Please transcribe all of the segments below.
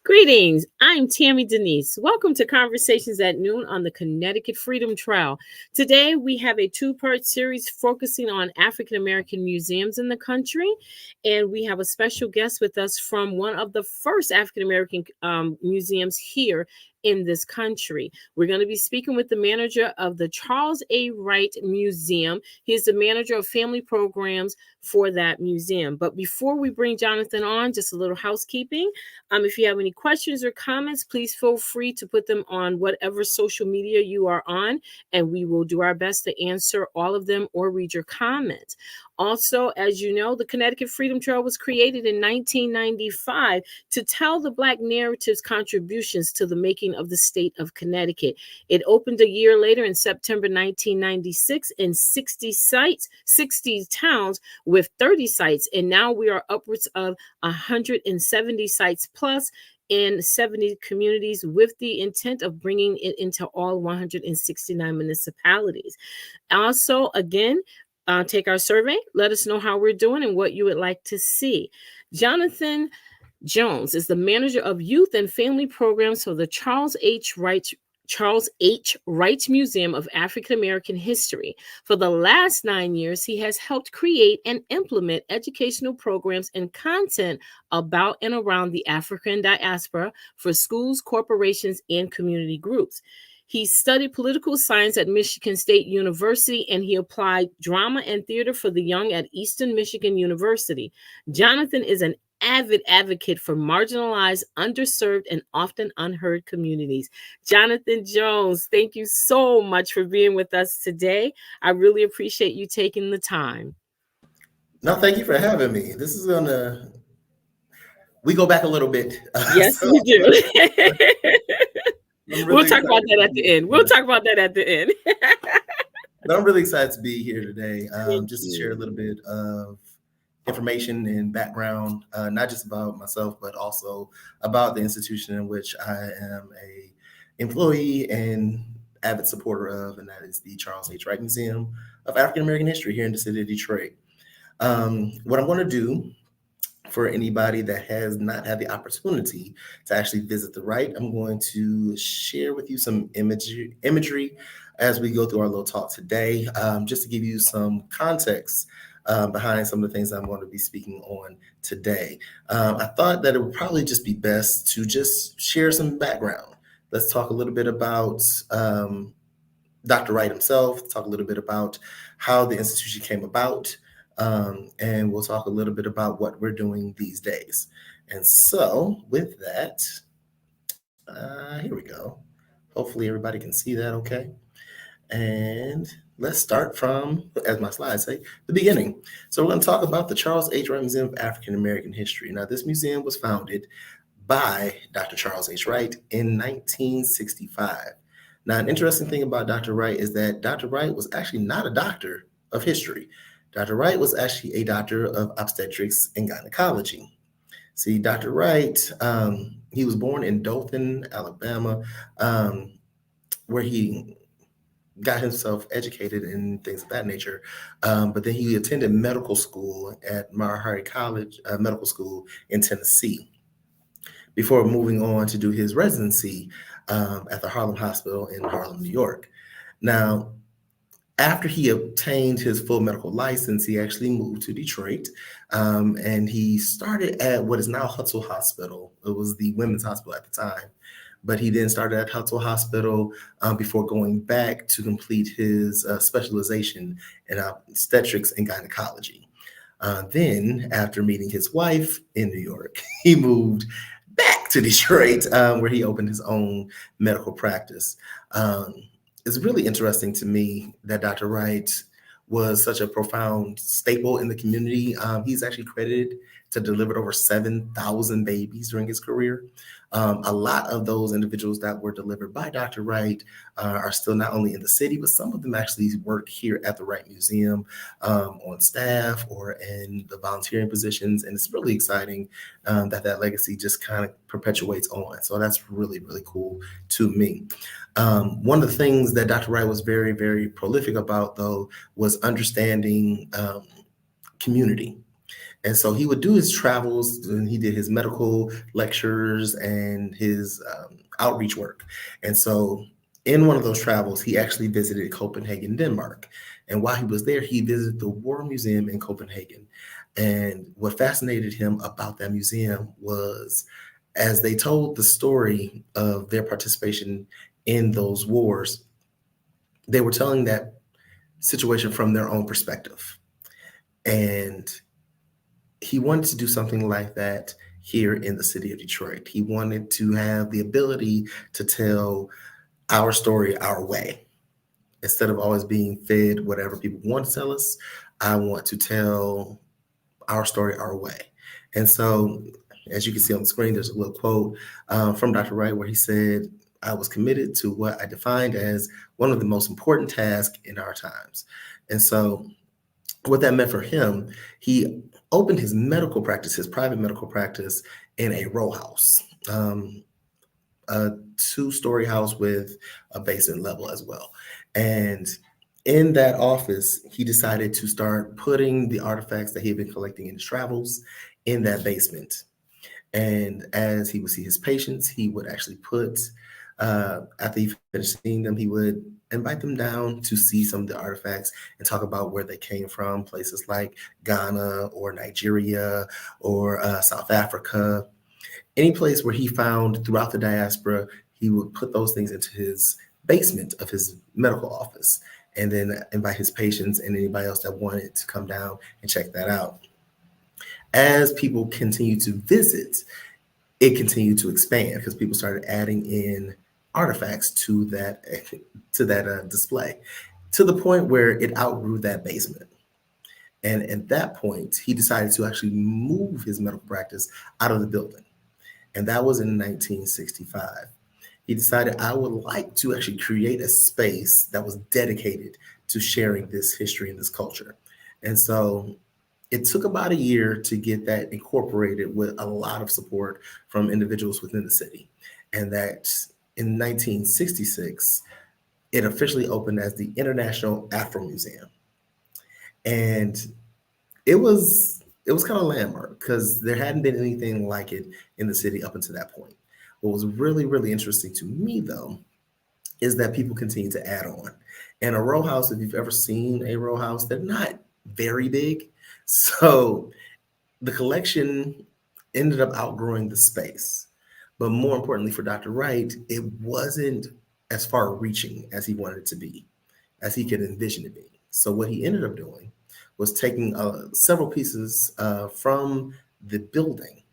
Greetings, I'm Tammy Denise. Welcome to Conversations at Noon on the Connecticut Freedom Trail. Today we have a two-part series focusing on African American museums in the country, and we have a special guest with us from one of the first African American museums here in this country. We're going to be speaking with the manager of the Charles A. Wright Museum. He is the manager of family programs for that museum. But before we bring Jonathan on, just a little housekeeping. If you have any questions or comments, please feel free to put them on whatever social media you are on, and we will do our best to answer all of them or read your comments. Also, as you know, the Connecticut Freedom Trail was created in 1995 to tell the Black narrative's contributions to the making of the state of Connecticut. It opened a year later in September 1996 in 60 towns with 30 sites, and now we are upwards of 170 sites plus in 70 communities with the intent of bringing it into all 169 municipalities. Also, again, take our survey. Let us know how we're doing and what you would like to see. Jonathan Jones is the manager of youth and family programs for the Charles H. Wright Museum of African American History. For the last 9 years, he has helped create and implement educational programs and content about and around the African diaspora for schools, corporations, and community groups. He studied political science at Michigan State University, and he applied drama and theater for the young at Eastern Michigan University. Jonathan is an avid advocate for marginalized, underserved, and often unheard communities. Jonathan Jones, thank you so much for being with us today. I really appreciate you taking the time. No, thank you for having me. We go back a little bit. Yes, we do. We'll talk about that at the end. But I'm really excited to be here today, just to share a little bit of information and background, not just about myself, but also about the institution in which I am a employee and avid supporter of, and that is the Charles H. Wright Museum of African American History here in the city of Detroit. What I'm going to do for anybody that has not had the opportunity to actually visit the Wright, I'm going to share with you some imagery as we go through our little talk today, just to give you some context behind some of the things I'm going to be speaking on today. I thought that it would probably just be best to just share some background. Let's talk a little bit about Dr. Wright himself, talk a little bit about how the institution came about, and we'll talk a little bit about what we're doing these days. And so with that, here we go. Hopefully everybody can see that okay. And let's start from, as my slides say, the beginning. So we're going to talk about the Charles H. Wright Museum of African American History. Now, this museum was founded by Dr. Charles H. Wright in 1965. Now, an interesting thing about Dr. Wright is that Dr. Wright was actually not a doctor of history. Dr. Wright was actually a doctor of obstetrics and gynecology. See, Dr. Wright, he was born in Dothan, Alabama, where he got himself educated and things of that nature. But then he attended medical school at Mara College Medical School in Tennessee before moving on to do his residency at the Harlem Hospital in Harlem, New York. Now, after he obtained his full medical license, he actually moved to Detroit, and he started at what is now Hutzel Hospital. It was the women's hospital at the time, but he then started at Hutzel Hospital before going back to complete his specialization in obstetrics and gynecology. Then, after meeting his wife in New York, he moved back to Detroit, where he opened his own medical practice. It's really interesting to me that Dr. Wright was such a profound staple in the community. He's actually credited to deliver over 7,000 babies during his career. A lot of those individuals that were delivered by Dr. Wright are still not only in the city, but some of them actually work here at the Wright Museum on staff or in the volunteering positions. And it's really exciting that legacy just kind of perpetuates on. So that's really, really cool to me. One of the things that Dr. Wright was very, very prolific about, though, was understanding community. And so he would do his travels, and he did his medical lectures and his outreach work. And so in one of those travels, he actually visited Copenhagen, Denmark. And while he was there, he visited the War Museum in Copenhagen. And what fascinated him about that museum was, as they told the story of their participation in those wars, they were telling that situation from their own perspective. And he wanted to do something like that here in the city of Detroit. He wanted to have the ability to tell our story our way. Instead of always being fed whatever people want to tell us, I want to tell our story our way. And so, as you can see on the screen, there's a little quote from Dr. Wright where he said, "I was committed to what I defined as one of the most important tasks in our times." And so what that meant for him, he opened his medical practice, his private medical practice, in a row house, a 2-story house with a basement level as well. And in that office, he decided to start putting the artifacts that he had been collecting in his travels in that basement. And as he would see his patients, he would actually put, after he finished seeing them, he would invite them down to see some of the artifacts and talk about where they came from, places like Ghana or Nigeria or South Africa. Any place where he found throughout the diaspora, he would put those things into his basement of his medical office and then invite his patients and anybody else that wanted to come down and check that out. As people continued to visit, it continued to expand because people started adding in artifacts to that display, to the point where it outgrew that basement. And at that point, he decided to actually move his medical practice out of the building. And that was in 1965. He decided, I would like to actually create a space that was dedicated to sharing this history and this culture. And so it took about a year to get that incorporated with a lot of support from individuals within the city. And that in 1966, it officially opened as the International Afro Museum. And it was kind of a landmark because there hadn't been anything like it in the city up until that point. What was really, really interesting to me, though, is that people continue to add on. And a row house, if you've ever seen a row house, they're not very big. So the collection ended up outgrowing the space. But more importantly for Dr. Wright, it wasn't as far reaching as he wanted it to be, as he could envision it being. So what he ended up doing was taking several pieces from the building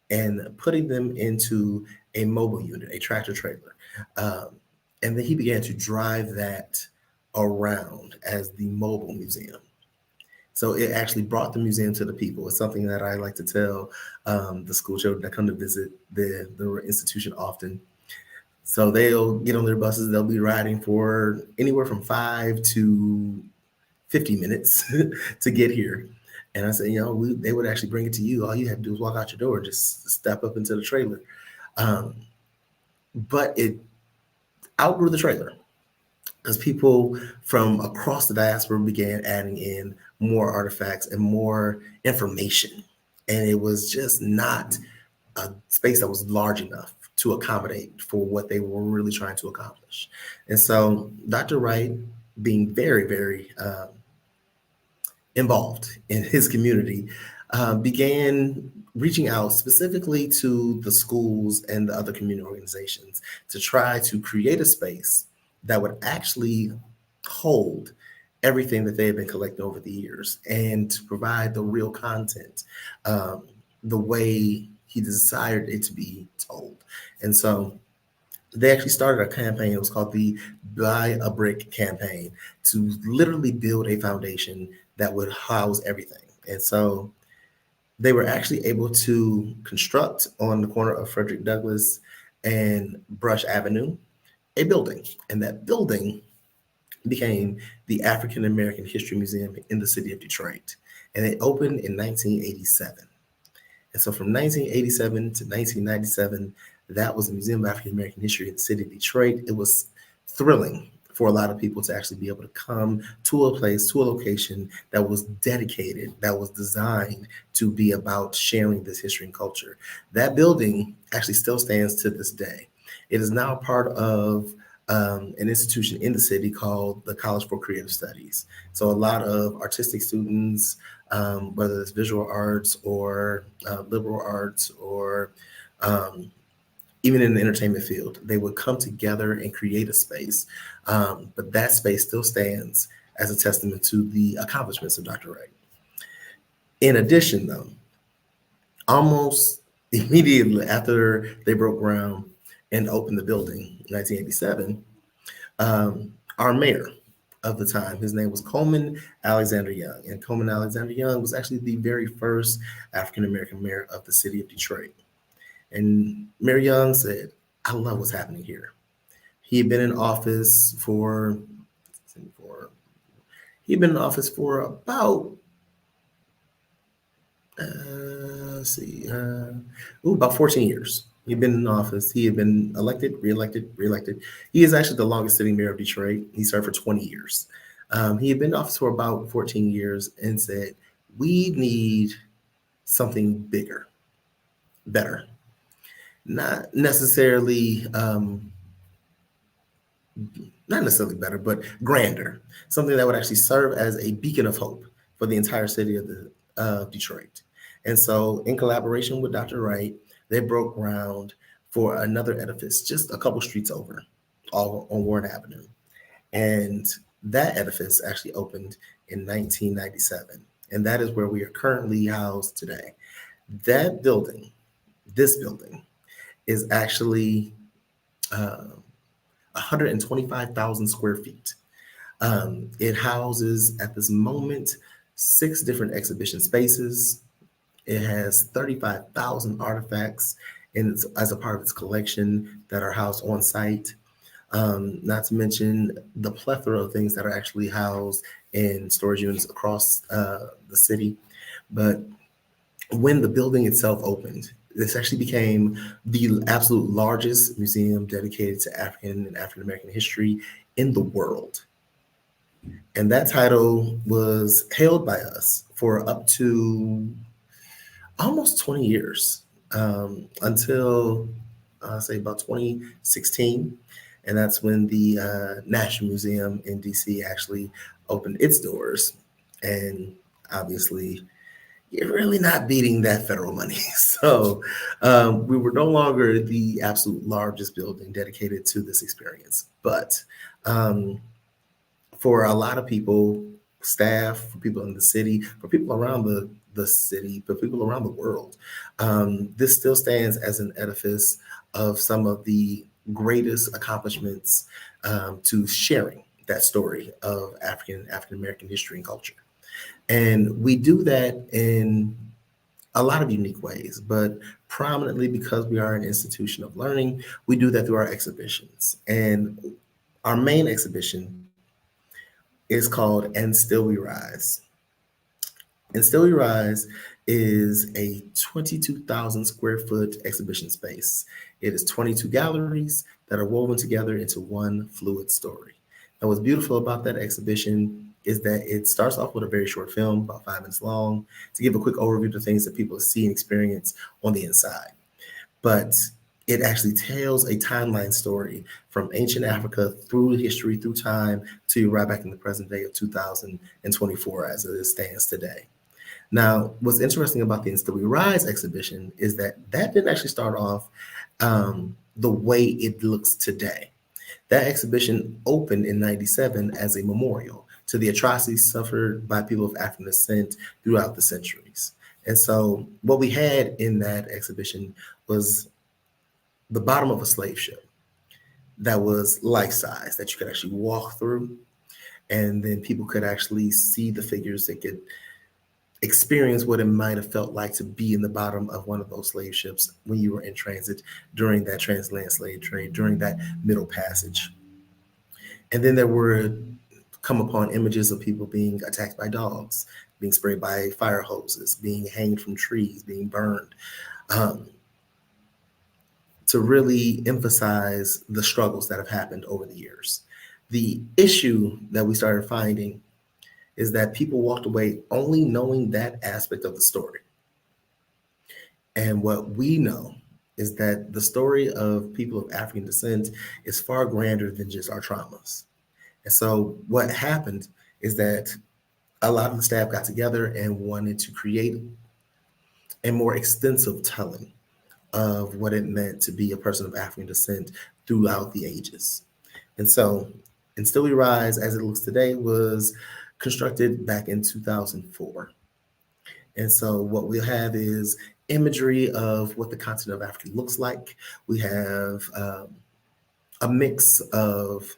and putting them into a mobile unit, a tractor trailer. And then he began to drive that around as the mobile museum. So it actually brought the museum to the people. It's something that I like to tell the school children that come to visit the institution often. So they'll get on their buses, they'll be riding for anywhere from 5 to 50 minutes to get here. And I said, they would actually bring it to you. All you have to do is walk out your door, just step up into the trailer. But it outgrew the trailer because people from across the diaspora began adding in more artifacts and more information. And it was just not a space that was large enough to accommodate for what they were really trying to accomplish. And so Dr. Wright, being very, very involved in his community, began reaching out specifically to the schools and the other community organizations to try to create a space that would actually hold everything that they had been collecting over the years and to provide the real content the way he desired it to be told. And so they actually started a campaign. It was called the Buy a Brick campaign to literally build a foundation that would house everything. And so they were actually able to construct on the corner of Frederick Douglass and Brush Avenue a building. And that building became the African American History Museum in the city of Detroit. And it opened in 1987. And so from 1987 to 1997, that was the Museum of African American History in the city of Detroit. It was thrilling for a lot of people to actually be able to come to a place, to a location that was dedicated, that was designed to be about sharing this history and culture. That building actually still stands to this day. It is now part of an institution in the city called the College for Creative Studies. So a lot of artistic students, whether it's visual arts or liberal arts or even in the entertainment field, they would come together and create a space. But that space still stands as a testament to the accomplishments of Dr. Wright. In addition, though, almost immediately after they broke ground and opened the building in 1987, our mayor of the time, his name was Coleman Alexander Young. And Coleman Alexander Young was actually the very first African-American mayor of the city of Detroit. And Mayor Young said, I love what's happening here. He had been in office for about about 14 years. He'd been in office. He had been elected, reelected, reelected. He is actually the longest sitting mayor of Detroit. He served for 20 years. He had been in office for about 14 years and said, we need something bigger, better. Not necessarily better, but grander. Something that would actually serve as a beacon of hope for the entire city of Detroit. And so in collaboration with Dr. Wright, they broke ground for another edifice just a couple streets over, all on Warren Avenue. And that edifice actually opened in 1997. And that is where we are currently housed today. That building, this building, is actually 125,000 square feet. It houses, at this moment, 6 different exhibition spaces. It has 35,000 artifacts as a part of its collection that are housed on site. Not to mention the plethora of things that are actually housed in storage units across the city. But when the building itself opened, this actually became the absolute largest museum dedicated to African and African American history in the world. And that title was held by us for up to almost 20 years, until say about 2016. And that's when the National Museum in DC actually opened its doors. And obviously, you're really not beating that federal money. So we were no longer the absolute largest building dedicated to this experience. But for a lot of people, staff, for people in the city, for people around the city, but people around the world, this still stands as an edifice of some of the greatest accomplishments to sharing that story of African American history and culture. And we do that in a lot of unique ways, but prominently because we are an institution of learning, we do that through our exhibitions. And our main exhibition is called And Still We Rise. And Still We Rise is a 22,000 square foot exhibition space. It is 22 galleries that are woven together into one fluid story. And what's beautiful about that exhibition is that it starts off with a very short film, about 5 minutes long, to give a quick overview of things that people see and experience on the inside. But it actually tells a timeline story from ancient Africa through history, through time, to right back in the present day of 2024 as it stands today. Now, what's interesting about the And Still We Rise exhibition is that didn't actually start off the way it looks today. That exhibition opened in 97 as a memorial to the atrocities suffered by people of African descent throughout the centuries. And so what we had in that exhibition was the bottom of a slave ship that was life-size, that you could actually walk through, and then people could actually see the figures. They could experience what it might have felt like to be in the bottom of one of those slave ships when you were in transit during that transatlantic slave trade, during that Middle Passage. And then there were come upon images of people being attacked by dogs, being sprayed by fire hoses, being hanged from trees, being burned, um, to really emphasize the struggles that have happened over the years. The issue that we started finding is that people walked away only knowing that aspect of the story. And what we know is that the story of people of African descent is far grander than just our traumas. And so what happened is that a lot of the staff got together and wanted to create a more extensive telling of what it meant to be a person of African descent throughout the ages. And so, And Still We Rise, as it looks today, was constructed back in 2004. And so what we'll have is imagery of what the continent of Africa looks like. We have a mix of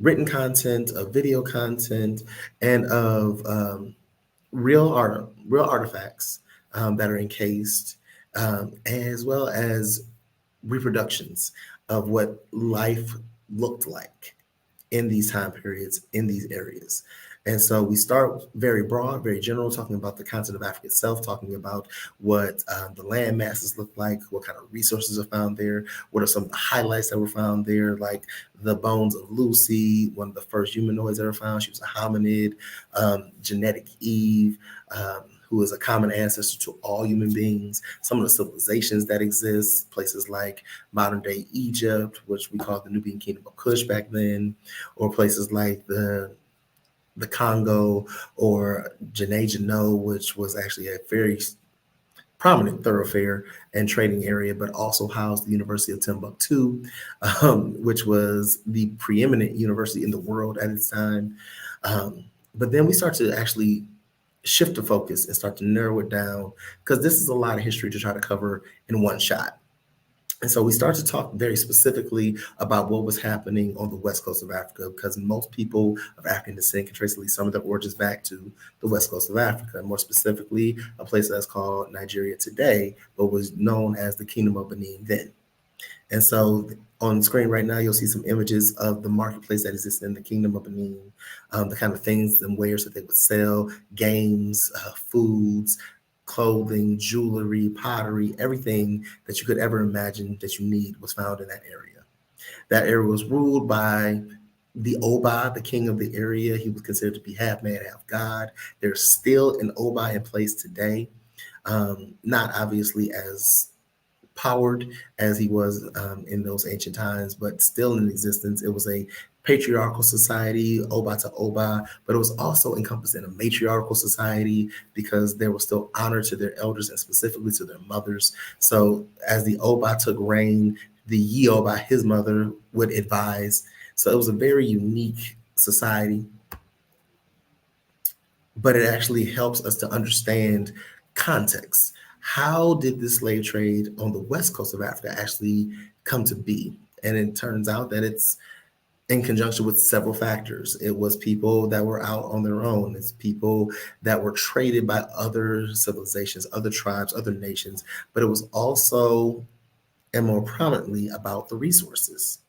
written content, of video content, and of real artifacts that are encased, as well as reproductions of what life looked like in these time periods, in these areas. And so we start very broad, very general, talking about the continent of Africa itself, talking about what the land masses look like, what kind of resources are found there, what are some of the highlights that were found there, like the bones of Lucy, one of the first humanoids that were found. She was a hominid, genetic Eve, who is a common ancestor to all human beings. Some of the civilizations that exist, places like modern day Egypt, which we call the Nubian Kingdom of Kush back then, or places like the Congo, or Janae Jano, which was actually a very prominent thoroughfare and trading area, but also housed the University of Timbuktu, which was the preeminent university in the world at its time. But then we start to actually shift the focus and start to narrow it down, because this is a lot of history to try to cover in one shot. And so we start to talk very specifically about what was happening on the west coast of Africa, because most people of African descent can trace at least some of their origins back to the west coast of Africa, and more specifically, a place that's called Nigeria today, but was known as the Kingdom of Benin then. And so on the screen right now, you'll see some images of the marketplace that exists in the Kingdom of Benin, the kind of things and wares that they would sell, games, foods, clothing, jewelry, pottery, everything that you could ever imagine that you need was found in that area. That area was ruled by the Oba, the king of the area. He was considered to be half man, half God. There's still an Oba in place today, not obviously as powered as he was in those ancient times, but still in existence. It was a patriarchal society, Oba to Oba, but it was also encompassed in a matriarchal society, because there was still honor to their elders and specifically to their mothers. So as the Oba took reign, the Yoba, his mother, would advise. So it was a very unique society, but it actually helps us to understand context. How did this slave trade on the west coast of Africa actually come to be? And it turns out that it's in conjunction with several factors. It was people that were out on their own. It's people that were traded by other civilizations, other tribes, other nations, but it was also, and more prominently, about the resources.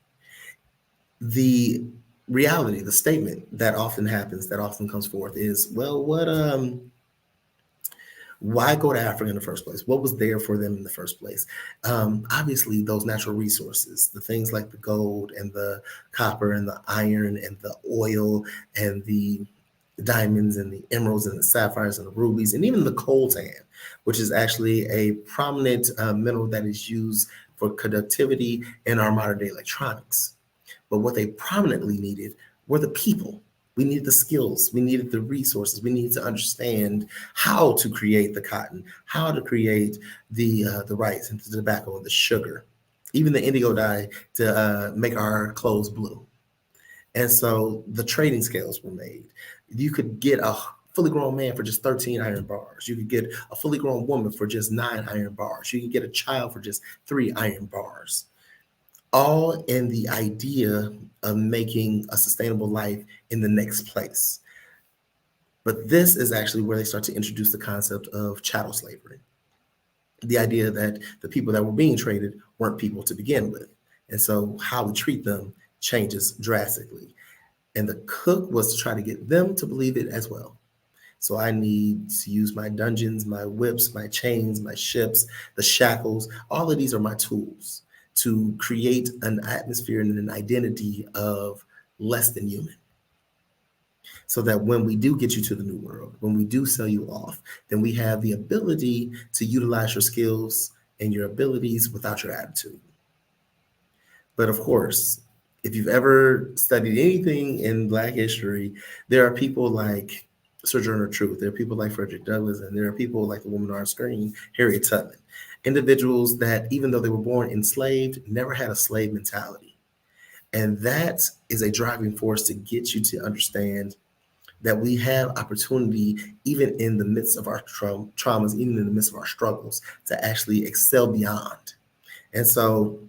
The reality, the statement that often happens, that often comes forth is, well, why go to Africa in the first place? What was there for them in the first place? Obviously, those natural resources, the things like the gold and the copper and the iron and the oil and the diamonds and the emeralds and the sapphires and the rubies and even the coltan, which is actually a prominent mineral that is used for conductivity in our modern day electronics. But what they prominently needed were the people. We needed the skills, we needed the resources, we needed to understand how to create the cotton, how to create the rice and the tobacco and the sugar, even the indigo dye to make our clothes blue. And so the trading scales were made. You could get a fully grown man for just 13 iron bars. You could get a fully grown woman for just 9 iron bars. You could get a child for just 3 iron bars, all in the idea of making a sustainable life in the next place. But this is actually where they start to introduce the concept of chattel slavery, the idea that the people that were being traded weren't people to begin with. And so how we treat them changes drastically. And the cook was to try to get them to believe it as well. So I need to use my dungeons, my whips, my chains, my ships, the shackles. All of these are my tools to create an atmosphere and an identity of less than human. So that when we do get you to the new world, when we do sell you off, then we have the ability to utilize your skills and your abilities without your attitude. But of course, if you've ever studied anything in Black history, there are people like Sojourner Truth, there are people like Frederick Douglass, and there are people like the woman on our screen, Harriet Tubman. Individuals that, even though they were born enslaved, never had a slave mentality. And that is a driving force to get you to understand that we have opportunity, even in the midst of our traumas, even in the midst of our struggles, to actually excel beyond. And so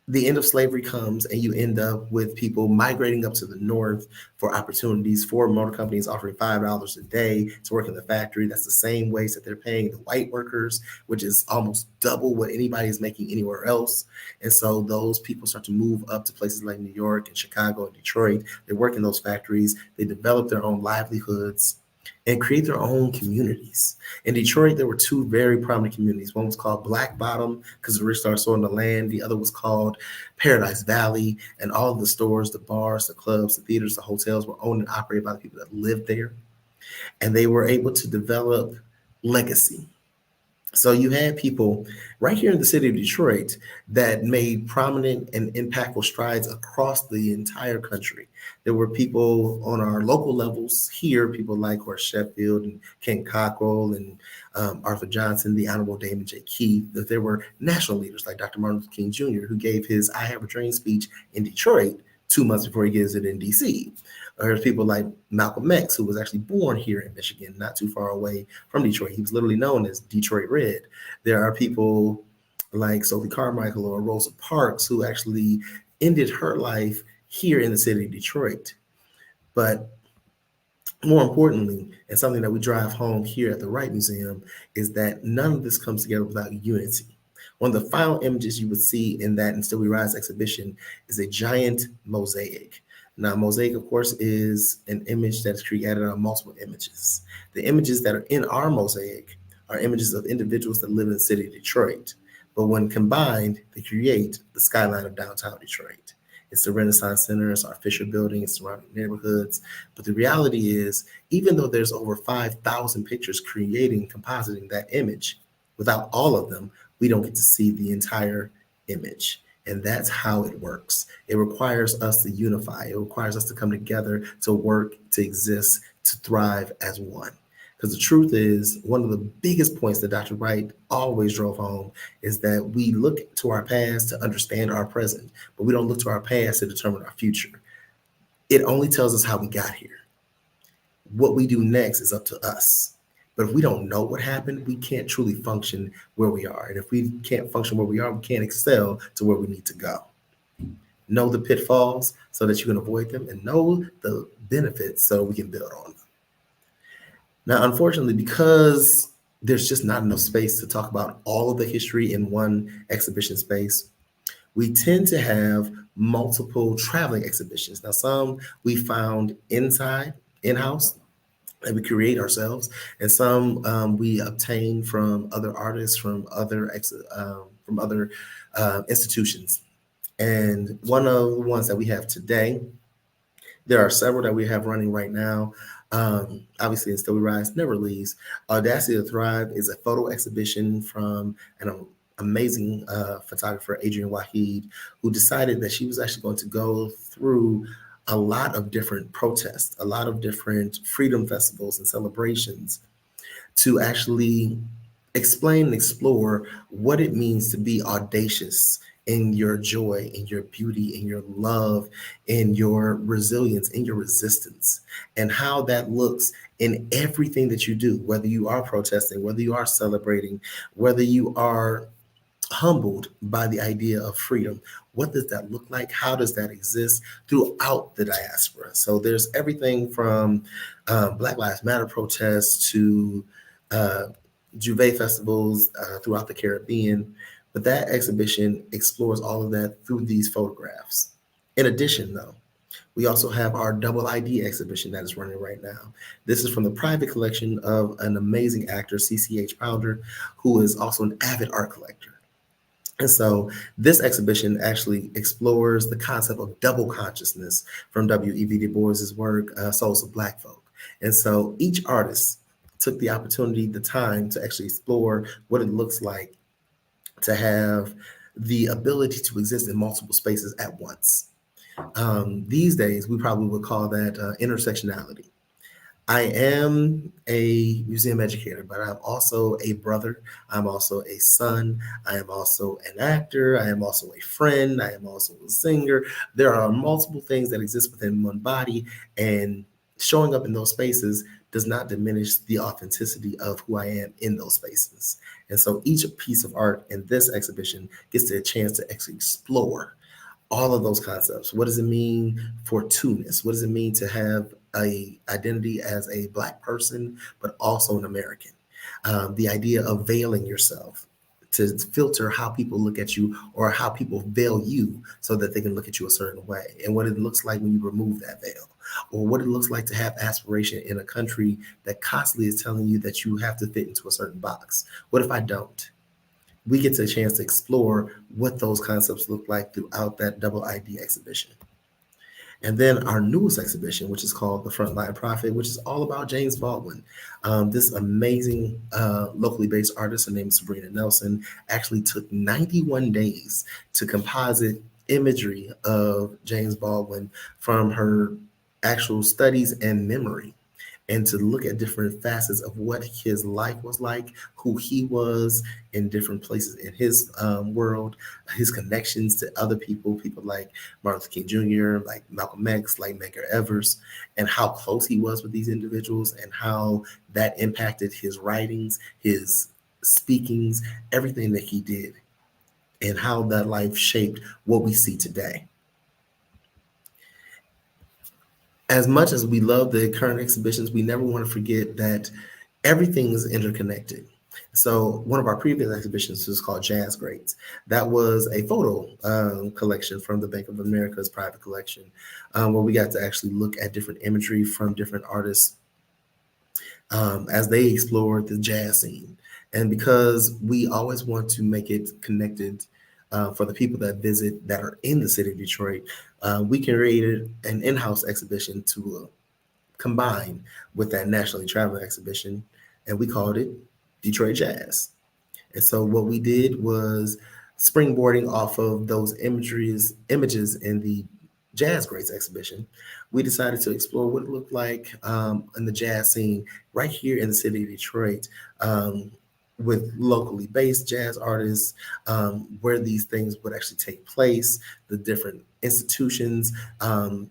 the end of slavery comes and you end up with people migrating up to the north for opportunities. Ford Motor Company is offering $5 a day to work in the factory. That's the same wage that they're paying the white workers, which is almost double what anybody is making anywhere else. And so those people start to move up to places like New York and Chicago and Detroit. They work in those factories. They develop their own livelihoods and create their own communities. In Detroit, there were two very prominent communities. One was called Black Bottom because the rich started selling the land. The other was called Paradise Valley, and all of the stores, the bars, the clubs, the theaters, the hotels were owned and operated by the people that lived there. And they were able to develop legacy. So you had people right here in the city of Detroit that made prominent and impactful strides across the entire country. There were people on our local levels here, people like Horace Sheffield and Ken Cockrell and Arthur Johnson, the Honorable Damon J. Keith. That there were national leaders like Dr. Martin Luther King Jr., who gave his I Have a Dream speech in Detroit 2 months before he gives it in D.C. There's people like Malcolm X, who was actually born here in Michigan, not too far away from Detroit. He was literally known as Detroit Red. There are people like Sophie Carmichael or Rosa Parks, who actually ended her life here in the city of Detroit. But more importantly, and something that we drive home here at the Wright Museum, is that none of this comes together without unity. One of the final images you would see in that And Still We Rise exhibition is a giant mosaic. Now, mosaic, of course, is an image that is created on multiple images. The images that are in our mosaic are images of individuals that live in the city of Detroit. But when combined, they create the skyline of downtown Detroit. It's the Renaissance Center, it's our Fisher Building, it's surrounding neighborhoods. But the reality is, even though there's over 5,000 pictures compositing that image, without all of them, we don't get to see the entire image. And that's how it works. It requires us to unify. It requires us to come together, to work, to exist, to thrive as one. Because the truth is, one of the biggest points that Dr. Wright always drove home is that we look to our past to understand our present, but we don't look to our past to determine our future. It only tells us how we got here. What we do next is up to us. But if we don't know what happened, we can't truly function where we are. And if we can't function where we are, we can't excel to where we need to go. Know the pitfalls so that you can avoid them, and know the benefits so we can build on them. Now, unfortunately, because there's just not enough space to talk about all of the history in one exhibition space, we tend to have multiple traveling exhibitions. Now, some we found in-house, that we create ourselves, and some we obtain from other artists, from other institutions. And one of the ones that we have today, there are several that we have running right now. Obviously, And Still We Rise never leaves. Audacity to Thrive is a photo exhibition from an amazing photographer, Adrienne Waheed, who decided that she was actually going to go through a lot of different protests, a lot of different freedom festivals and celebrations to actually explain and explore what it means to be audacious in your joy, in your beauty, in your love, in your resilience, in your resistance, and how that looks in everything that you do, whether you are protesting, whether you are celebrating, whether you are humbled by the idea of freedom. What does that look like? How does that exist throughout the diaspora? So there's everything from Black Lives Matter protests to uh, Juve festivals throughout the Caribbean. But that exhibition explores all of that through these photographs. In addition, though, we also have our double ID exhibition that is running right now. This is from the private collection of an amazing actor, CCH Pounder, who is also an avid art collector. And so this exhibition actually explores the concept of double consciousness from W.E.B. Du Bois's work, Souls of Black Folk. And so each artist took the opportunity, the time to actually explore what it looks like to have the ability to exist in multiple spaces at once. These days, we probably would call that intersectionality. I am a museum educator, but I'm also a brother. I'm also a son. I am also an actor. I am also a friend. I am also a singer. There are multiple things that exist within one body, and showing up in those spaces does not diminish the authenticity of who I am in those spaces. And so each piece of art in this exhibition gets a chance to actually explore all of those concepts. What does it mean for two-ness? What does it mean to have a identity as a Black person, but also an American? The idea of veiling yourself to filter how people look at you or how people veil you so that they can look at you a certain way, and what it looks like when you remove that veil, or what it looks like to have aspiration in a country that constantly is telling you that you have to fit into a certain box. What if I don't? We get a chance to explore what those concepts look like throughout that double ID exhibition. And then our newest exhibition, which is called The Frontline Prophet, which is all about James Baldwin. This amazing locally based artist, her name is Sabrina Nelson, actually took 91 days to composite imagery of James Baldwin from her actual studies and memory, and to look at different facets of what his life was like, who he was in different places in his world, his connections to other people, people like Martin Luther King Jr., like Malcolm X, like Medgar Evers, and how close he was with these individuals and how that impacted his writings, his speakings, everything that he did, and how that life shaped what we see today. As much as we love the current exhibitions, we never want to forget that everything is interconnected. So one of our previous exhibitions was called Jazz Greats. That was a photo collection from the Bank of America's private collection, where we got to actually look at different imagery from different artists as they explored the jazz scene. And because we always want to make it connected for the people that visit that are in the city of Detroit, we created an in-house exhibition to combine with that nationally traveling exhibition, and we called it Detroit Jazz. And so what we did was springboarding off of those images in the Jazz Greats exhibition, we decided to explore what it looked like in the jazz scene right here in the city of Detroit, with locally based jazz artists, where these things would actually take place, the different institutions,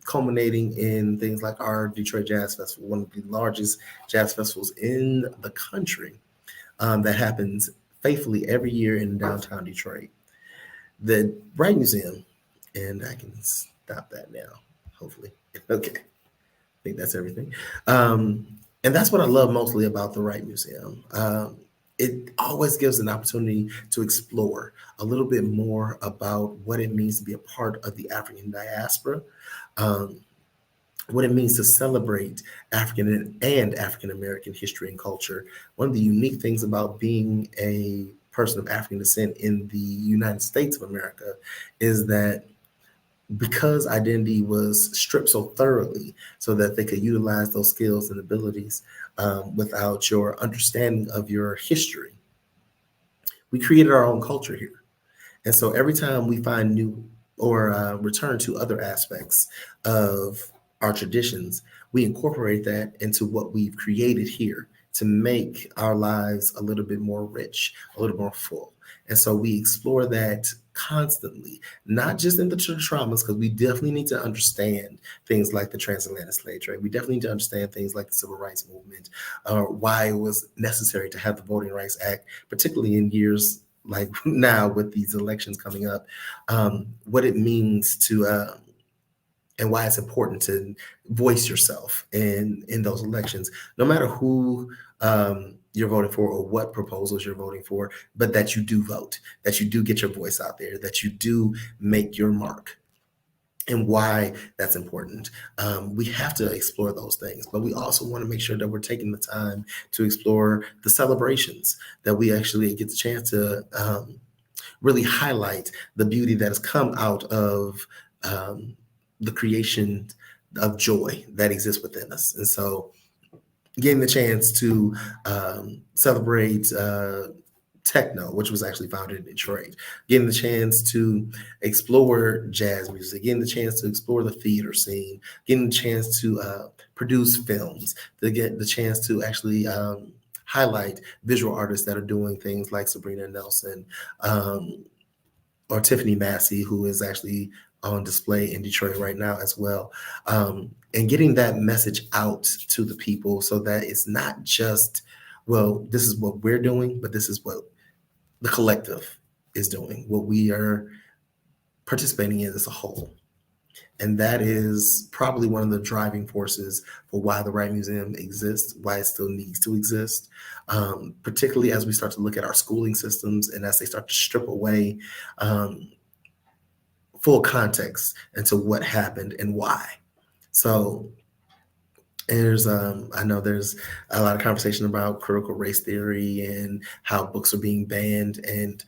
culminating in things like our Detroit Jazz Festival, one of the largest jazz festivals in the country, that happens faithfully every year in downtown Detroit. The Wright Museum, and I can stop that now, hopefully. Okay, I think that's everything. And that's what I love mostly about the Wright Museum. It always gives an opportunity to explore a little bit more about what it means to be a part of the African diaspora, um, what it means to celebrate African and African American history and culture. One of the unique things about being a person of African descent in the United States of America is that because identity was stripped so thoroughly so that they could utilize those skills and abilities without your understanding of your history, we created our own culture here. And so every time we find new or return to other aspects of our traditions, we incorporate that into what we've created here to make our lives a little bit more rich, a little more full. And so we explore that constantly, not just in the traumas, because we definitely need to understand things like the transatlantic slave trade. We definitely need to understand things like the civil rights movement, why it was necessary to have the Voting Rights Act, particularly in years like now with these elections coming up, what it means to and why it's important to voice yourself in those elections, no matter who you're voting for or what proposals you're voting for, but that you do vote, that you do get your voice out there, that you do make your mark, and why that's important. We have to explore those things, but we also want to make sure that we're taking the time to explore the celebrations, that we actually get the chance to really highlight the beauty that has come out of um, the creation of joy that exists within us. And so, getting the chance to celebrate techno, which was actually founded in Detroit, getting the chance to explore jazz music, getting the chance to explore the theater scene, getting the chance to produce films, to get the chance to actually highlight visual artists that are doing things like Sabrina Nelson, um, or Tiffany Massey, who is actually on display in Detroit right now as well. And getting that message out to the people so that it's not just, well, this is what we're doing, but this is what the collective is doing, what we are participating in as a whole. And that is probably one of the driving forces for why the Wright Museum exists, why it still needs to exist, particularly as we start to look at our schooling systems and as they start to strip away full context into what happened and why. So there's I know there's a lot of conversation about critical race theory and how books are being banned, and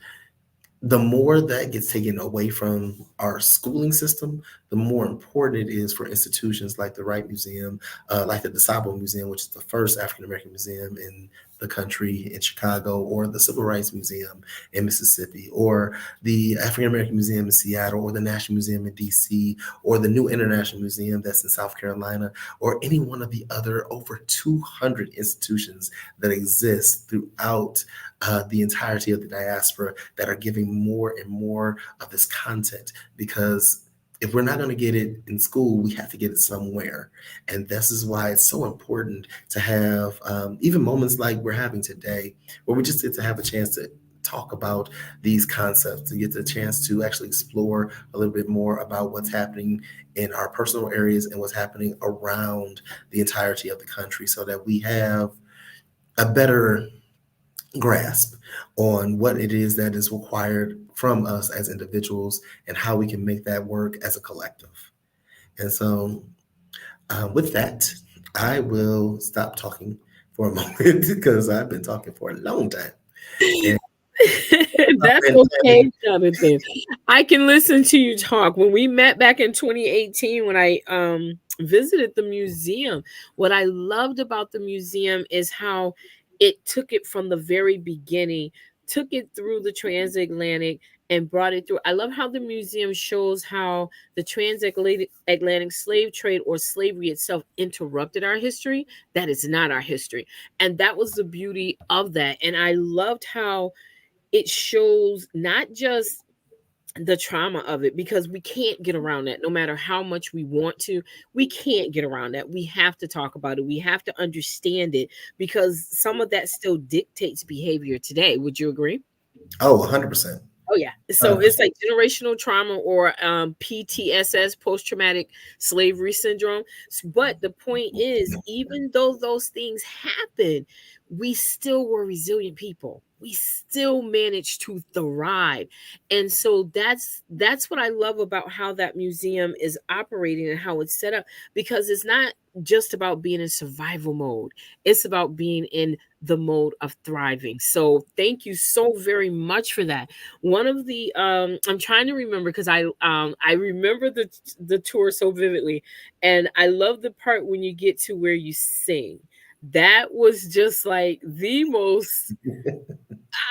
the more that gets taken away from our schooling system, the more important it is for institutions like the Wright Museum, like the DeSable Museum, which is the first African American museum in the country in Chicago, or the Civil Rights Museum in Mississippi, or the African American Museum in Seattle, or the National Museum in DC, or the New International Museum that's in South Carolina, or any one of the other over 200 institutions that exist throughout the entirety of the diaspora that are giving more and more of this content. Because if we're not going to get it in school, we have to get it somewhere. And this is why it's so important to have even moments like we're having today, where we just get to have a chance to talk about these concepts, to get the chance to actually explore a little bit more about what's happening in our personal areas and what's happening around the entirety of the country, so that we have a better grasp on what it is that is required from us as individuals and how we can make that work as a collective. And so, with that, I will stop talking for a moment because I've been talking for a long time. And That's okay, Jonathan. I can listen to you talk. When we met back in 2018, when I visited the museum, what I loved about the museum is how it took it from the very beginning, took it through the transatlantic and brought it through. I love how the museum shows how the transatlantic slave trade or slavery itself interrupted our history. That is not our history. And that was the beauty of that. And I loved how it shows not just the trauma of it, because we can't get around that no matter how much we want to. We can't get around that. We have to talk about it. We have to understand it, because some of that still dictates behavior today. Would you agree? Oh, 100%. Oh yeah. So it's 100%. like generational trauma, or PTSS, post traumatic slavery syndrome. But the point is, even though those things happen, we still were resilient people. We still managed to thrive. And so that's what I love about how that museum is operating and how it's set up, because it's not just about being in survival mode. It's about being in the mode of thriving. So thank you so very much for that. One of the I'm trying to remember, because I remember the tour so vividly, and I love the part when you get to where you sing. That was just like the most,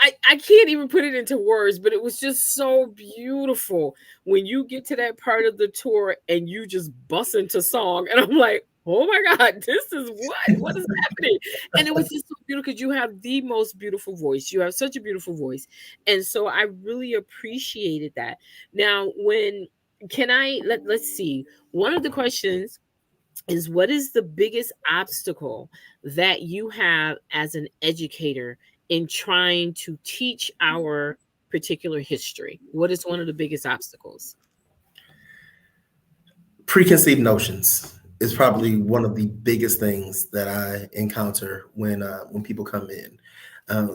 I can't even put it into words, but it was just so beautiful when you get to that part of the tour and you just bust into song. And I'm like, oh my God, this is what is happening? And it was just so beautiful, because you have the most beautiful voice. You have such a beautiful voice. And so I really appreciated that. Now, let's see. One of the questions is, what is the biggest obstacle that you have as an educator in trying to teach our particular history? What is one of the biggest obstacles? Preconceived notions is probably one of the biggest things that I encounter when people come in.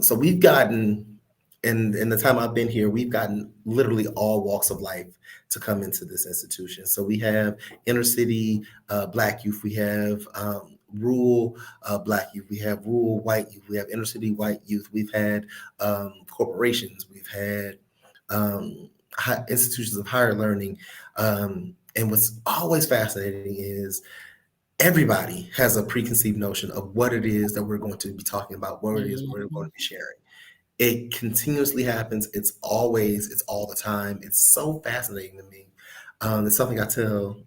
So we've gotten in the time I've been here, we've gotten literally all walks of life to come into this institution. So we have inner city Black youth, we have rural Black youth, we have rural white youth, we have inner city white youth, we've had corporations, we've had institutions of higher learning. And what's always fascinating is everybody has a preconceived notion of what it is that we're going to be talking about, what it is we're going to be sharing. It continuously happens. It's all the time. It's so fascinating to me. It's something I tell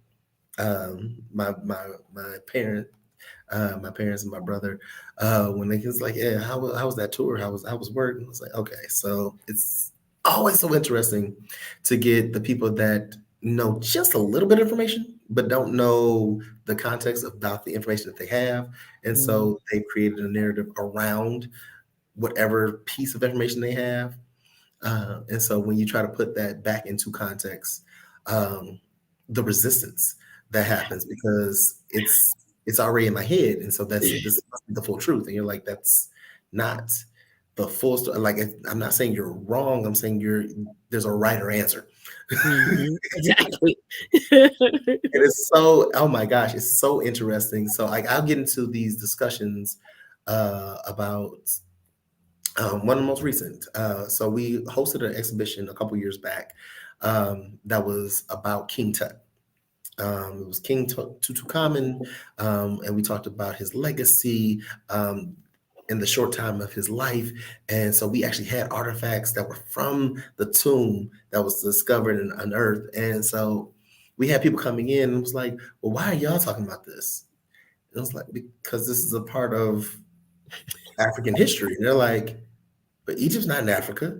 my parents and my brother when they was like, yeah, how was that tour? How was work? And I was like, okay, so it's always so interesting to get the people that know just a little bit of information, but don't know the context about the information that they have. And so they've created a narrative around whatever piece of information they have. And so when you try to put that back into context, the resistance that happens because it's already in my head. And so this is the full truth. And you're like, that's not the full story. Like, I'm not saying you're wrong. I'm saying there's a right or answer. Exactly. It is so, oh my gosh, it's so interesting. So I'll get into these discussions about one of the most recent. So we hosted an exhibition a couple years back that was about King Tut. It was King Tutankhamun, and we talked about his legacy in the short time of his life. And so we actually had artifacts that were from the tomb that was discovered and unearthed. And so we had people coming in and was like, well, why are y'all talking about this? And I was like, because this is a part of African history. And they're like, but Egypt's not in Africa.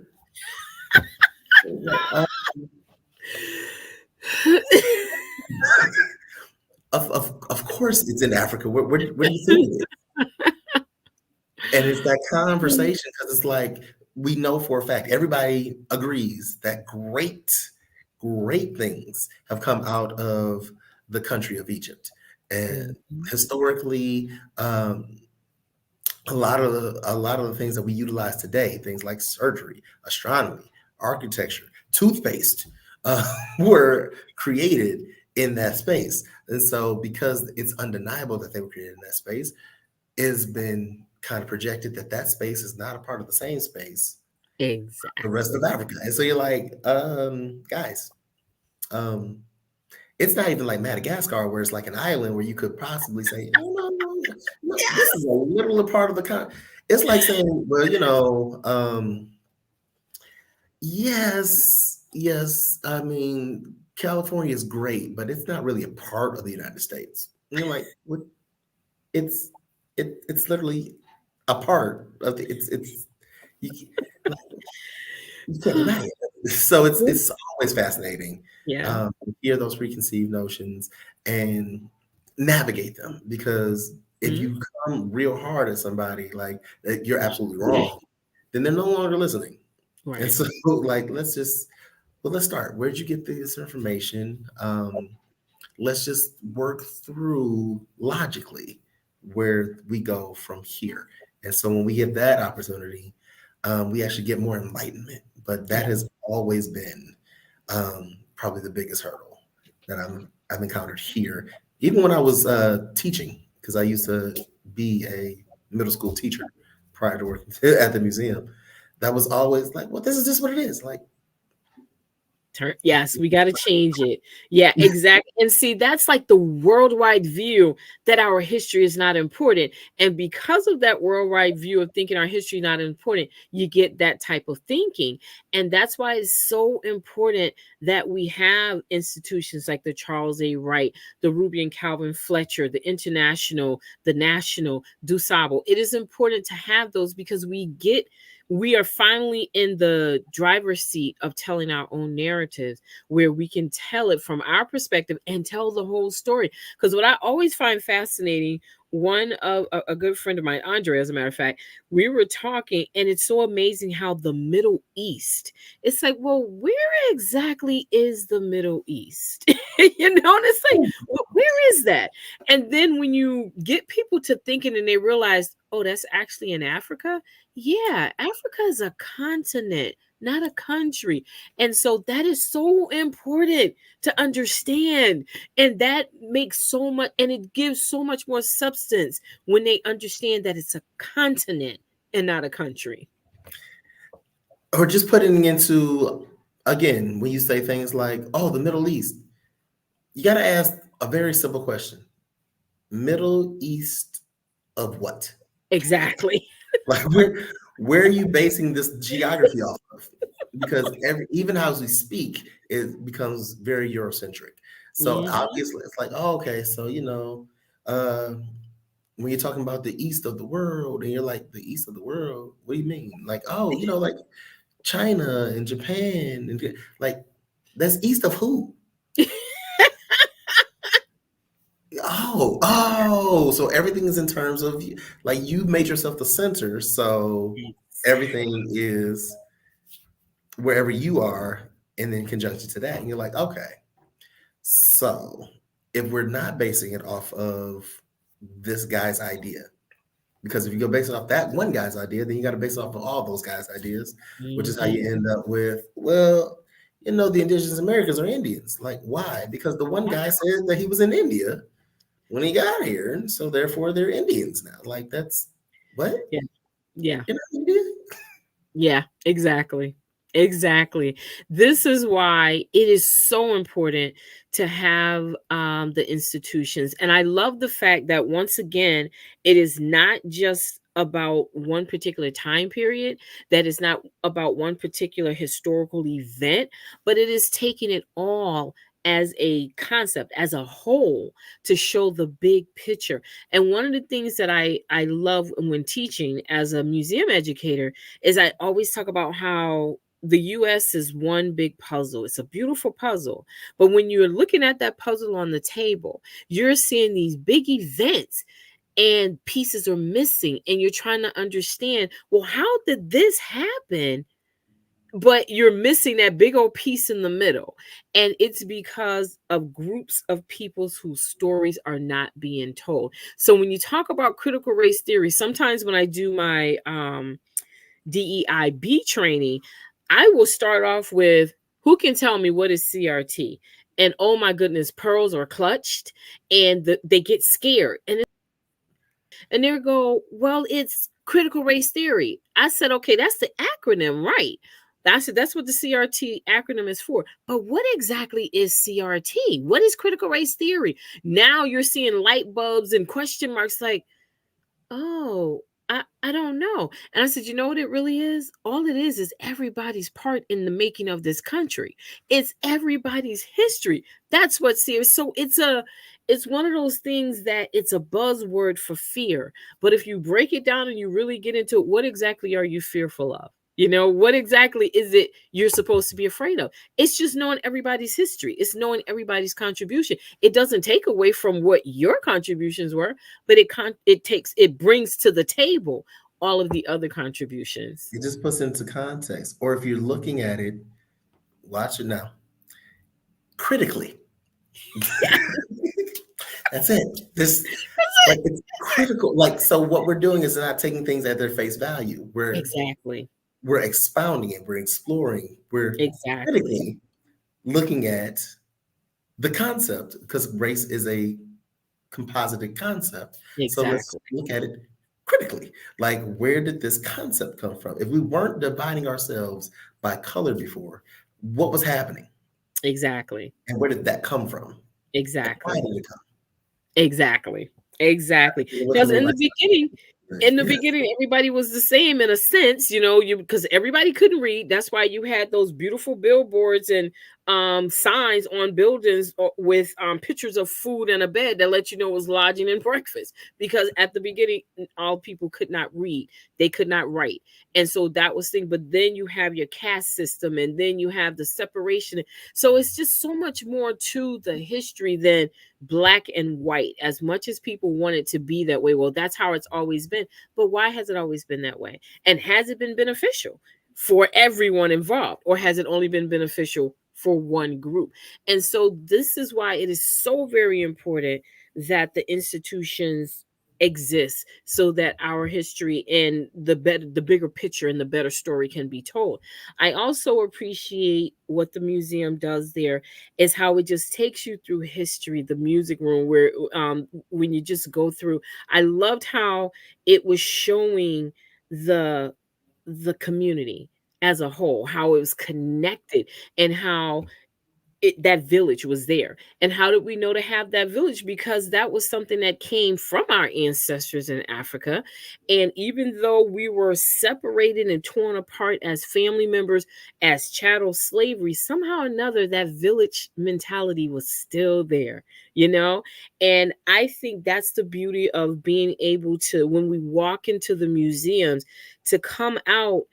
Of course it's in Africa. Where do you think it is? And it's that conversation because it's like we know for a fact, everybody agrees that great things have come out of the country of Egypt. And historically, a lot of the things that we utilize today, things like surgery, astronomy, architecture, toothpaste, were created in that space. And so because it's undeniable that they were created in that space, it's been kind of projected that space is not a part of the same space Exactly. the rest of Africa. And so you're like, guys, it's not even like Madagascar where it's like an island where you could possibly say, no, this is a little part of the it's like saying, well, yes, I mean, California is great, but it's not really a part of the United States. And you're like, what? It's literally a part of you can't deny it. So it's always fascinating. Yeah. To hear those preconceived notions and navigate them, because if you come real hard at somebody like that, you're absolutely wrong, then they're no longer listening. Right. And so like let's start. Where'd you get this information? Let's just work through logically where we go from here. And so when we get that opportunity, we actually get more enlightenment. But that has always been probably the biggest hurdle that I've encountered here. Even when I was teaching, because I used to be a middle school teacher prior to working at the museum, that was always like, well, this is just what it is. Like, yes, we got to change it. Yeah, exactly. And see, that's like the worldwide view that our history is not important. And because of that worldwide view of thinking our history not important, you get that type of thinking. And that's why it's so important that we have institutions like the Charles A. Wright, the Ruby and Calvin Fletcher, the International, the National, DuSable. It is important to have those because we we are finally in the driver's seat of telling our own narratives, where we can tell it from our perspective and tell the whole story. Because what I always find fascinating, one of a good friend of mine, Andre, as a matter of fact, we were talking, and it's so amazing how the Middle East, it's like, well, where exactly is the Middle East? You know, and it's like, where is that? And then when you get people to thinking and they realize, oh, that's actually in Africa. Yeah, Africa is a continent, not a country. And so that is so important to understand. And that makes so much, and it gives so much more substance when they understand that it's a continent and not a country. Or just putting into, again, when you say things like, oh, the Middle East, you got to ask a very simple question. Middle East of what? Exactly. Like, where are you basing this geography off of? Because even how we speak, it becomes very Eurocentric. So obviously, it's like, oh, okay, so when you're talking about the east of the world, and you're like, the east of the world, what do you mean? Like, oh, like China and Japan, and like, that's east of who? Oh, so everything is in terms of, like, you made yourself the center, so everything is wherever you are, and then conjunction to that, and you're like, okay, so if we're not basing it off of this guy's idea, because if you go base it off that one guy's idea, then you got to base it off of all those guys' ideas, which is how you end up with, well, the indigenous Americans are Indians. Like, why? Because the one guy said that he was in India when he got here, and so therefore they're Indians now. Like, that's what? Yeah. You're not Indian? Yeah, exactly. Exactly. This is why it is so important to have the institutions. And I love the fact that, once again, it is not just about one particular time period, that is not about one particular historical event, but it is taking it all as a concept, as a whole, to show the big picture. And one of the things that I love when teaching as a museum educator is I always talk about how the US is one big puzzle. It's a beautiful puzzle. But when you're looking at that puzzle on the table, you're seeing these big events and pieces are missing. And you're trying to understand, well, how did this happen? But you're missing that big old piece in the middle. And it's because of groups of peoples whose stories are not being told. So when you talk about critical race theory, sometimes when I do my DEIB training, I will start off with, who can tell me what is CRT? And oh my goodness, pearls are clutched, and they get scared. And they go, well, it's critical race theory. I said, okay, that's the acronym, right? I said, that's what the CRT acronym is for. But what exactly is CRT? What is critical race theory? Now you're seeing light bulbs and question marks like, oh, I don't know. And I said, you know what it really is? All it is everybody's part in the making of this country. It's everybody's history. That's what's here. So it's one of those things that it's a buzzword for fear. But if you break it down and you really get into it, what exactly are you fearful of? What exactly is it you're supposed to be afraid of? It's just knowing everybody's history. It's knowing everybody's contribution. It doesn't take away from what your contributions were, but it brings to the table all of the other contributions. It just puts into context. Or if you're looking at it, watch it now, critically. That's it. Like, it's critical. Like, so what we're doing is not taking things at their face value. We're expounding it. We're exploring. We're critically looking at the concept, because race is a composited concept. So let's look at it critically. Like, where did this concept come from? If we weren't dividing ourselves by color before, what was happening? Exactly. And where did that come from? Exactly. Why did it come? Exactly. Because in the beginning, everybody was the same in a sense, because everybody couldn't read. That's why you had those beautiful billboards and signs on buildings with pictures of food and a bed that let you know it was lodging and breakfast, because at the beginning all people could not read, they could not write, and so that was thing. But then you have your caste system, and then you have the separation. So it's just so much more to the history than black and white, as much as people want it to be that way. Well, that's how it's always been. But why has it always been that way? And has it been beneficial for everyone involved, or has it only been beneficial for one group? And so this is why it is so very important that the institutions exist, so that our history and the bigger picture and the better story can be told. I also appreciate what the museum does there, is how it just takes you through history, the music room, where when you just go through, I loved how it was showing the the community as a whole, how it was connected, and how that village was there. And how did we know to have that village? Because that was something that came from our ancestors in Africa. And even though we were separated and torn apart as family members, as chattel slavery, somehow or another, that village mentality was still there, you know? And I think that's the beauty of being able to, when we walk into the museums, to come out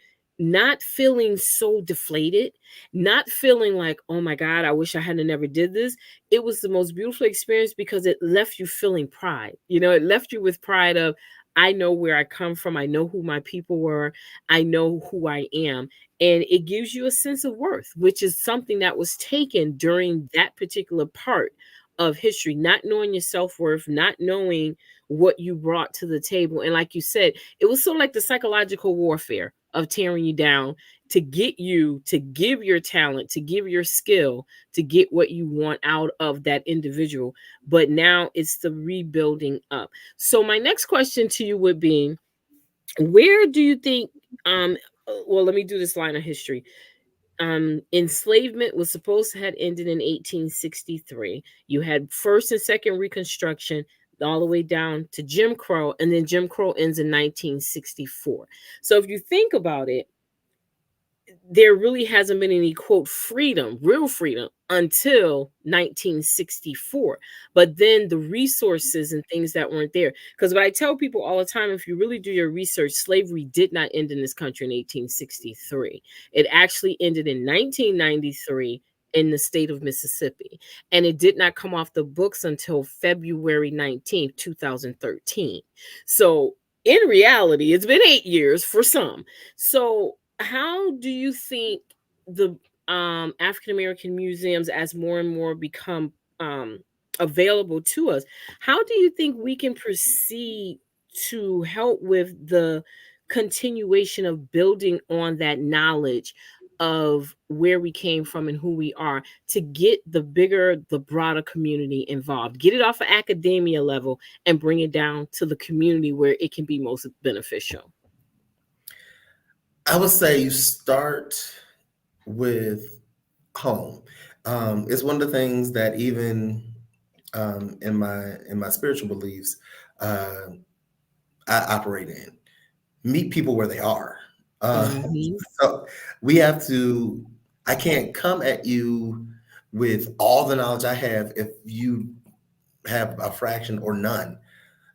not feeling so deflated, not feeling like, oh my God, I wish I hadn't never did this. It was the most beautiful experience because it left you feeling pride. You know, it left you with pride of, I know where I come from. I know who my people were. I know who I am. And it gives you a sense of worth, which is something that was taken during that particular part of history, not knowing your self-worth, not knowing what you brought to the table. And like you said, it was sort of like the psychological warfare of tearing you down to get you to give your talent, to give your skill, to get what you want out of that individual. But now it's the rebuilding up. So my next question to you would be, where do you think, well, let me do this line of history. Enslavement was supposed to have ended in 1863. You had first and second Reconstruction, all the way down to Jim Crow, and then Jim Crow ends in 1964. So if you think about it, there really hasn't been any, quote, freedom, real freedom, until 1964. But then the resources and things that weren't there. Because what I tell people all the time, if you really do your research, slavery did not end in this country in 1863. It actually ended in 1993 in the state of Mississippi. And it did not come off the books until February 19th, 2013. So in reality, it's been 8 years for some. So how do you think the African American museums, as more and more become available to us, how do you think we can proceed to help with the continuation of building on that knowledge of where we came from and who we are, to get the bigger, the broader community involved, get it off of academia level and bring it down to the community where it can be most beneficial? I would say you start with home. It's one of the things that even in my spiritual beliefs I operate in. Meet people where they are. Mhm. So we have to. I can't come at you with all the knowledge I have if you have a fraction or none.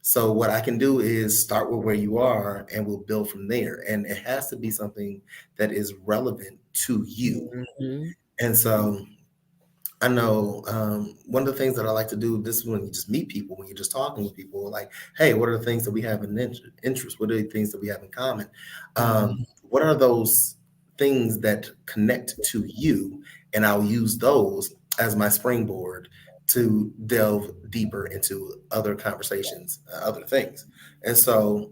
So what I can do is start with where you are, and we'll build from there. And it has to be something that is relevant to you. Mhm. And so I know one of the things that I like to do, this is when you just meet people, when you're just talking with people, like, hey, what are the things that we have in interest? What are the things that we have in common? What are those things that connect to you? And I'll use those as my springboard to delve deeper into other conversations, other things. And so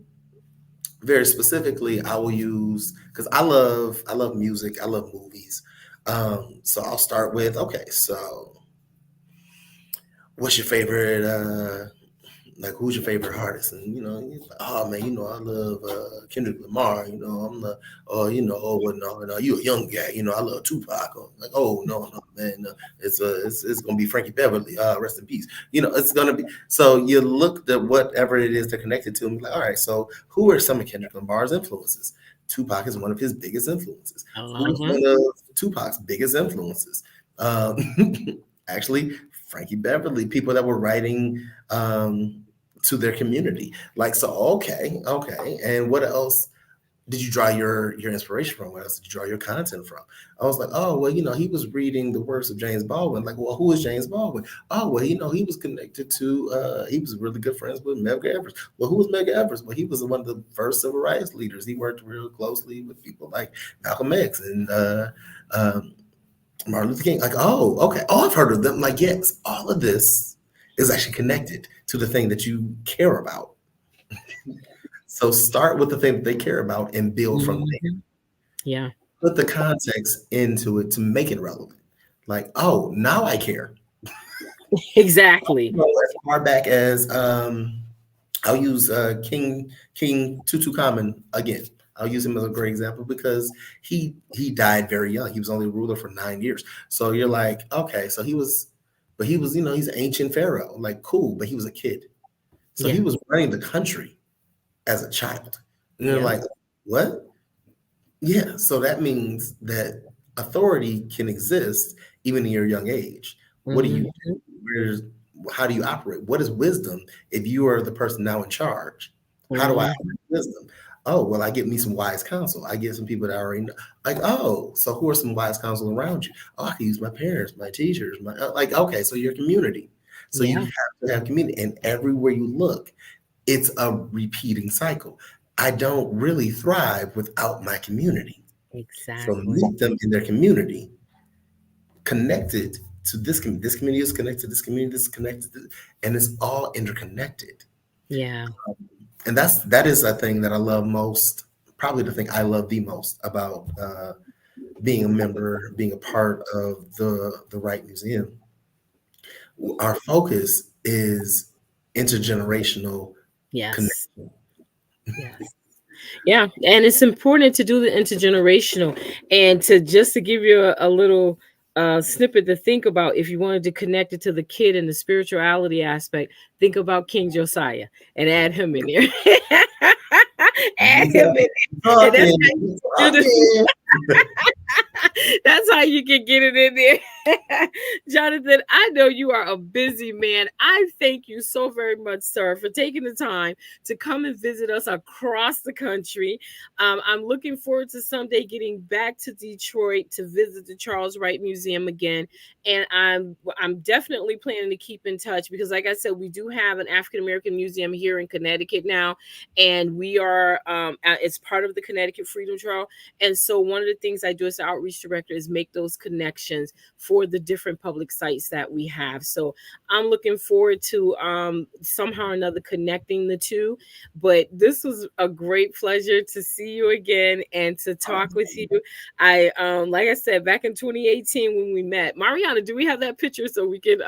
very specifically, I will use, because I love music, I love movies. So I'll start with, okay, so what's your favorite like who's your favorite artist? And he's like, oh man, I love Kendrick Lamar, I'm the oh no, you a young guy, I love Tupac. Or like, oh no man, no. It's gonna be Frankie Beverly, rest in peace. It's gonna be, so you look at whatever it is they're connected to and be like, all right, so who are some of Kendrick Lamar's influences? Tupac is one of his biggest influences. Who's Uh-huh. one of Tupac's biggest influences? Actually, Frankie Beverly, people that were writing to their community. Like, so, okay. And what else did you draw your inspiration from? What else did you draw your content from? I was like, oh, well, he was reading the works of James Baldwin. Like, well, who is James Baldwin? Oh, well, he was connected to, he was really good friends with Medgar Evers. Well, who was Medgar Evers? Well, he was one of the first civil rights leaders. He worked real closely with people like Malcolm X and Martin Luther King. Like, oh, okay. Oh, I've heard of them. Like, yes, all of this is actually connected to the thing that you care about. So start with the thing that they care about and build from there. Yeah. Put the context into it to make it relevant. Like, oh, now I care. Exactly. As far back as I'll use King Tutankhamun again. I'll use him as a great example because he died very young. He was only a ruler for 9 years. So you're like, okay, so he was he's an ancient pharaoh. Like, cool, but he was a kid. So he was running the country as a child. And you're like, what? Yeah. So that means that authority can exist even in your young age. What do you do? How do you operate? What is wisdom if you are the person now in charge? How do I operate wisdom? Oh, well, I get me some wise counsel. I get some people that I already know. Like, oh, so who are some wise counsel around you? Oh, I can use my parents, my teachers, okay, so your community. So you have to have community. And everywhere you look, it's a repeating cycle. I don't really thrive without my community. Exactly. So meet them in their community, connected to this community. This community is connected to this community. This is connected to, and it's all interconnected. Yeah. And that is a thing that I love most. Probably the thing I love the most about being a member, being a part of the Wright Museum. Our focus is intergenerational connection. Yes. Yeah, and it's important to do the intergenerational, and to give you a little snippet to think about. If you wanted to connect it to the kid and the spirituality aspect, think about King Josiah and add him in there. Add him in there. That's how you can get it in there. Jonathan, I know you are a busy man. I thank you so very much, sir, for taking the time to come and visit us across the country. I'm looking forward to someday getting back to Detroit to visit the Charles Wright Museum again. And I'm definitely planning to keep in touch because, like I said, we do have an African American museum here in Connecticut now, and we are it's part of the Connecticut Freedom Trail. And so one of the things I do as an outreach director is make those connections for the different public sites that we have. So I'm looking forward to somehow or another connecting the two. But this was a great pleasure to see you again and to talk with you. I like I said, back in 2018 when we met, Mariana, do we have that picture so we can,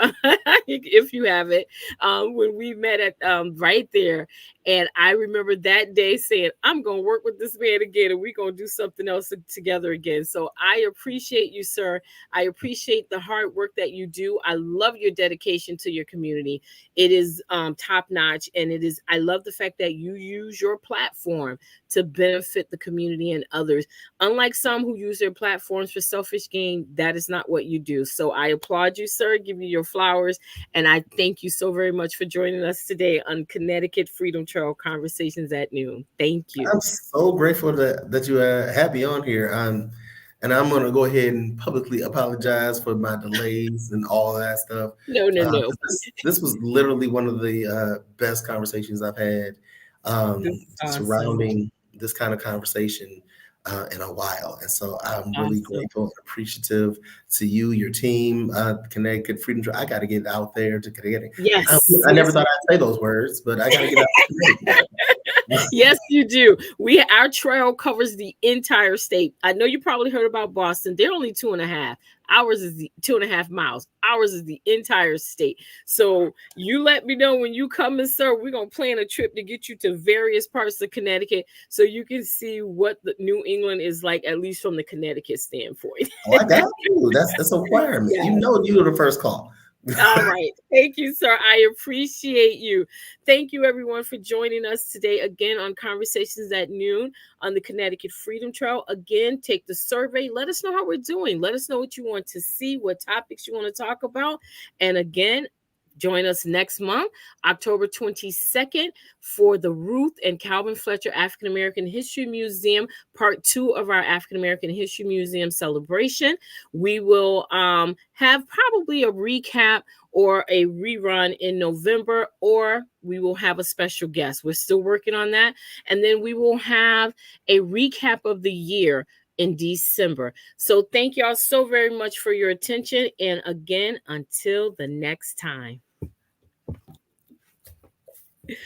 if you have it, when we met at right there. And I remember that day saying, I'm going to work with this man again and we're going to do something else together again. So I appreciate you, sir. I appreciate the hard work that you do. I love your dedication to your community. It is top notch. And I love the fact that you use your platform to benefit the community and others. Unlike some who use their platforms for selfish gain, that is not what you do. So I applaud you, sir. Give you your flowers. And I thank you so very much for joining us today on Connecticut Freedom Trail Conversations at Noon. Thank you. I'm so grateful that you had me on here. And I'm going to go ahead and publicly apologize for my delays and all that stuff. No. This was literally one of the best conversations I've had surrounding this kind of conversation in a while. And so I'm really grateful and appreciative to you, your team, Connecticut Freedom Trail. I got to get out there to Connecticut. Yes. I never thought I'd say those words, but I got to get out there. Yes, you do. Our trail covers the entire state. I know you probably heard about Boston. They're only 2.5. Ours is the 2.5 miles. Ours is the entire state. So you let me know when you come, and sir, we're going to plan a trip to get you to various parts of Connecticut so you can see what the New England is like, at least from the Connecticut standpoint. Oh, I got you. That's a requirement. Yeah. You know, you were the first call. All right. Thank you, sir. I appreciate you. Thank you, everyone, for joining us today again on Conversations at Noon on the Connecticut Freedom Trail. Again, take the survey. Let us know how we're doing. Let us know what you want to see, what topics you want to talk about. And again, join us next month, October 22nd, for the Ruth and Calvin Fletcher African American History Museum, part 2 of our African American History Museum celebration. We will have probably a recap or a rerun in November, or we will have a special guest. We're still working on that. And then we will have a recap of the year in December. So thank y'all so very much for your attention. And again, until the next time.